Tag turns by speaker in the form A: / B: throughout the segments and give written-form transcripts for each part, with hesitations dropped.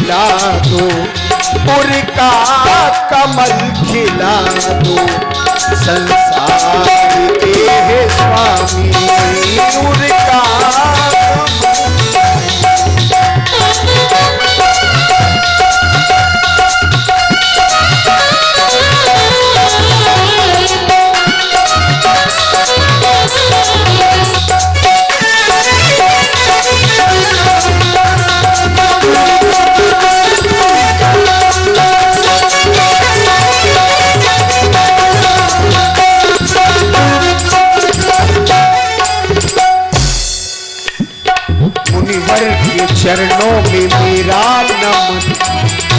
A: खिला दो, उनका कमल खिला दो, संसार के है स्वामी उनका। चरणों में मेरा नमन,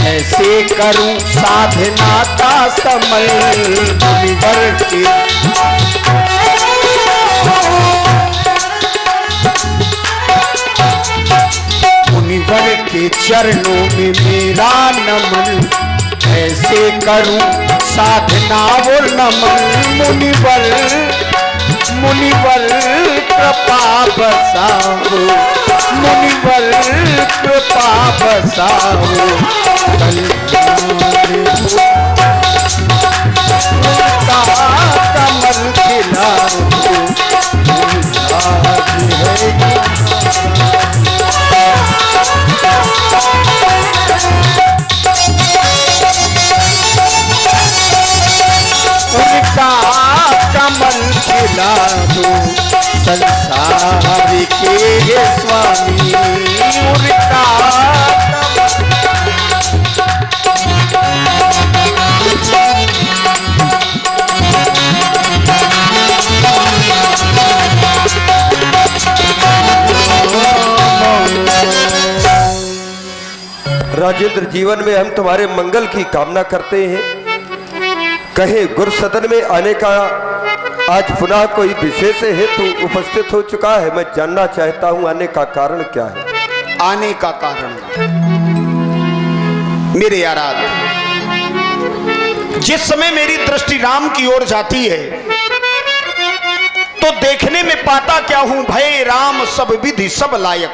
A: ऐसे करूं साधना का समल। मुनिवर के चरणों में मेरा नमन, ऐसे करूं साधना और नमन। मुनिवर कृपा बसाओ, मुनिवर कृपा बसाओ, कमल खिला दो, उनका कमल खिला दो, संसार के स्वामी उनका।
B: राजेंद्र, जीवन में हम तुम्हारे मंगल की कामना करते हैं। कहे गुरु सदन में आने का आज पुनः कोई विशेष हेतु उपस्थित हो चुका है। मैं जानना चाहता हूं आने का कारण क्या है।
A: आने का कारण मेरे आराध्य, जिस समय मेरी दृष्टि राम की ओर जाती है तो देखने में पाता क्या हूं, भय राम सब विधि सब लायक।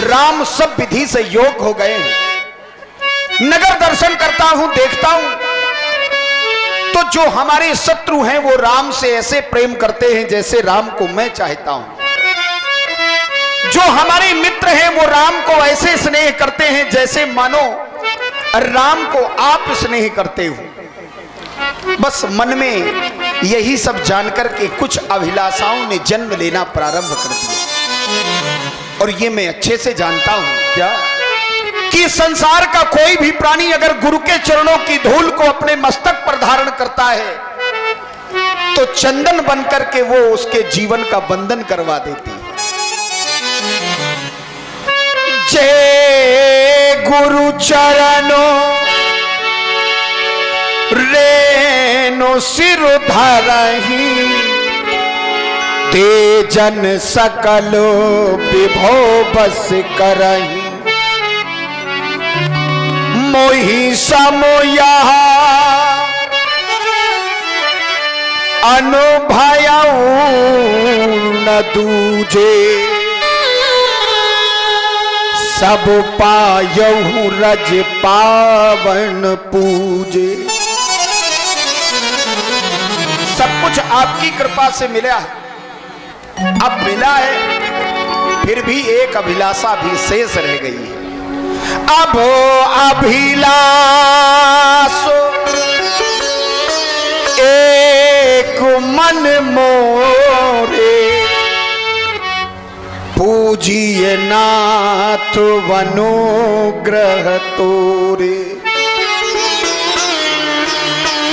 A: राम सब विधि से योग हो गए। नगर दर्शन करता हूं, देखता हूं तो जो हमारे शत्रु हैं वो राम से ऐसे प्रेम करते हैं जैसे राम को मैं चाहता हूं। जो हमारे मित्र हैं वो राम को ऐसे स्नेह करते हैं जैसे मानो राम को आप स्नेह करते हो। बस मन में यही सब जानकर के कुछ अभिलाषाओं ने जन्म लेना प्रारंभ कर दिया। और ये मैं अच्छे से जानता हूं
B: क्या
A: कि संसार का कोई भी प्राणी अगर गुरु के चरणों की धूल को अपने मस्तक पर धारण करता है तो चंदन बनकर के वो उसके जीवन का बंधन करवा देती है। जय गुरु चरणों रेनो सिर धरहि, ते जन सकलो विभो बस करहि। मोहि समोया अनुभयऊ न दूजे, सब पायहु रज पावन पूजे। सब कुछ आपकी कृपा से मिला है। अब मिला है फिर भी एक अभिलाषा भी शेष रह गई है। अब अभिलाषो एक मन मोरे, पूजिए नाथ वनुग्रह तोरे।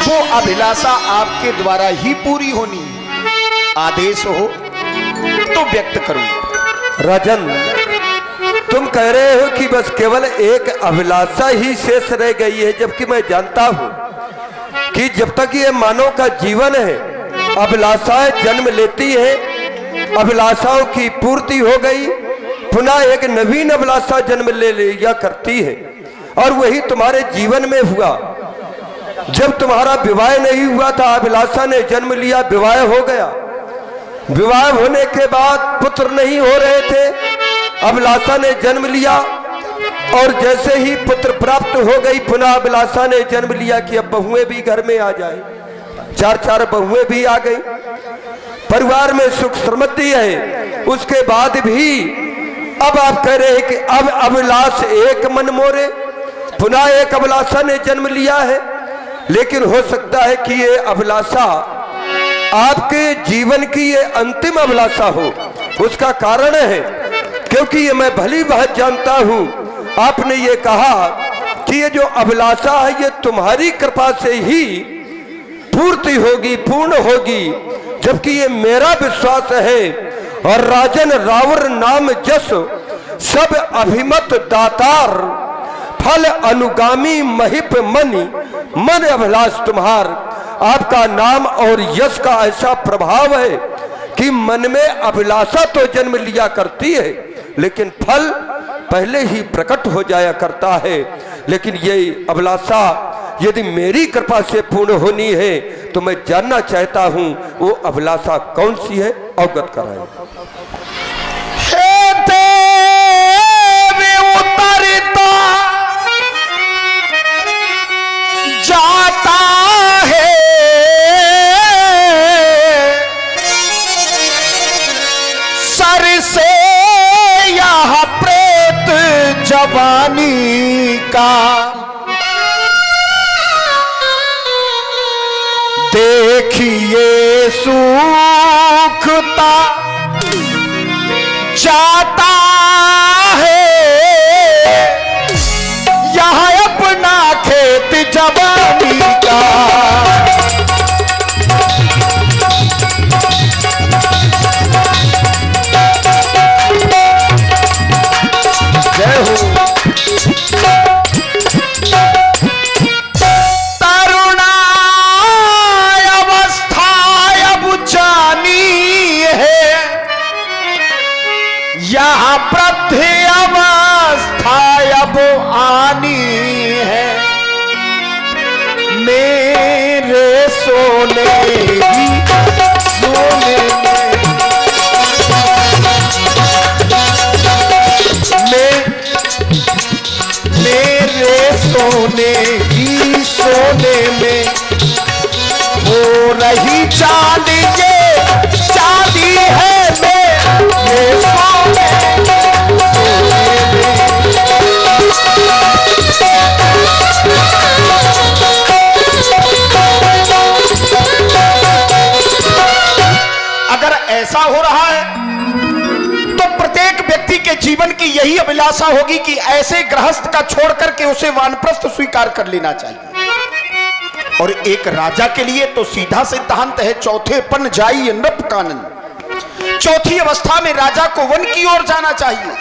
A: वो अभिलाषा आपके द्वारा ही पूरी होनी है। आदेश हो तो व्यक्त करूं।
B: राजन, तुम कह रहे हो कि बस केवल एक अभिलाषा ही शेष रह गई है, जबकि मैं जानता हूं कि जब तक ये मानव का जीवन है अभिलाषाएं जन्म लेती है, अभिलाषाओं की पूर्ति हो गई, पुनः एक नवीन अभिलाषा जन्म ले लिया करती है। और वही तुम्हारे जीवन में हुआ। जब तुम्हारा विवाह नहीं हुआ था, अभिलाषा ने जन्म लिया, विवाह हो गया। विवाह होने के बाद पुत्र नहीं हो रहे थे, अभिलाषा ने जन्म लिया, और जैसे ही पुत्र प्राप्त हो गई, पुनः अभिलाषा ने जन्म लिया कि अब बहुएं भी घर में आ जाए। 4 बहुएं भी आ गई, परिवार में सुख समृद्धि है। उसके बाद भी अब आप कह रहे हैं कि अब अभिलाष एक मन मोरे, पुनः एक अभिलाषा ने जन्म लिया है। लेकिन हो सकता है कि ये अभिलाषा आपके जीवन की ये अंतिम अभिलाषा हो। उसका कारण है क्योंकि ये मैं भली बात जानता हूं, आपने ये कहा कि ये जो अभिलाषा है ये तुम्हारी कृपा से ही पूर्ति होगी, पूर्ण होगी, जबकि ये मेरा विश्वास है। और राजन रावर नाम जस सब अभिमत दातार, फल अनुगामी महिप मनि मन अभिलाष तुम्हार। आपका नाम और यश का ऐसा प्रभाव है कि मन में अभिलाषा तो जन्म लिया करती है, लेकिन फल पहले ही प्रकट हो जाया करता है। लेकिन ये अभिलाषा यदि मेरी कृपा से पूर्ण होनी है तो मैं जानना चाहता हूं वो अभिलाषा कौन सी है, अवगत कराएं।
A: उतरता जाता है सर से यह प्रेत जवानी का, देखिए सूखता जाता है यहाँ अपना खेत जवानी का। जय हो। तरुणाई अवस्था अब जानी है, यहाँ वृद्ध अवस्था अब आनी है। मेरे सोने ही सोने में, मेरे सोने ही सोने में हो रही चांदी के चांदी है। मेरे सोने अगर ऐसा हो रहा है तो प्रत्येक व्यक्ति के जीवन की यही अभिलाषा होगी कि ऐसे गृहस्थ का छोड़ करके उसे वानप्रस्थ स्वीकार कर लेना चाहिए। और एक राजा के लिए तो सीधा सिद्धांत है, चौथे पन जाई नृप कानन। चौथी अवस्था में राजा को वन की ओर जाना चाहिए।